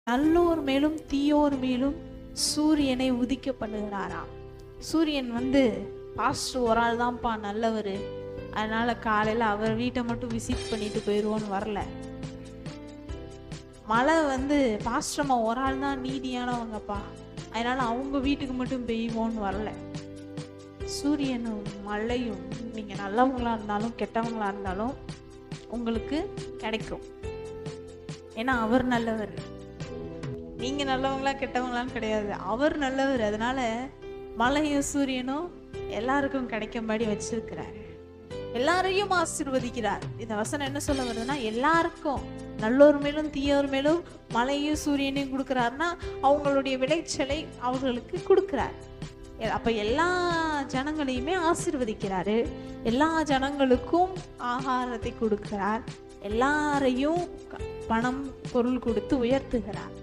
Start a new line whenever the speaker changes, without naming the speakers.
நல்லோர் மேலும் தீயோர் மேலும் சூரியனை உதிக்க பண்ணுகிறாராம். சூரியன் பாஸ்டர் ஒரு ஆள் தான்ப்பா நல்லவர், அதனால காலையில் அவர் வீட்டை மட்டும் விசிட் பண்ணிட்டு போயிடுவோன்னு வரல. மழை பாஸ்டர்மா ஒரு ஆள் தான் நீதியானவங்கப்பா, அதனால அவங்க வீட்டுக்கு மட்டும் பெய்வோன்னு வரல. சூரியனும் மழையும் நீங்க நல்லவங்களா இருந்தாலும் கெட்டவங்களா இருந்தாலும் உங்களுக்கு கிடைக்கும். ஏன்னா அவர் நல்லவர். நீங்க நல்லவங்களா கெட்டவங்களான்னு கிடையாது, அவர் நல்லவர். அதனால மழையும் சூரியனும் எல்லாருக்கும் கிடைக்கும்படி வச்சிருக்கிறார், எல்லாரையும் ஆசீர்வதிக்கிறார். இந்த வசனம் என்ன சொல்ல வருதுன்னா, எல்லாருக்கும் நல்லோர் மேலும் தீயோர் மேலும் மழையும் சூரியனையும் கொடுக்கிறாருன்னா அவங்களுடைய விளைச்சலை அவர்களுக்கு கொடுக்கிறார். அப்ப எல்லா ஜனங்களையுமே ஆசீர்வதிக்கிறாரு, எல்லா ஜனங்களுக்கும் ஆகாரத்தை கொடுக்கிறார், எல்லாரையும் பணம் பொருள் கொடுத்து உயர்த்துகிறார்.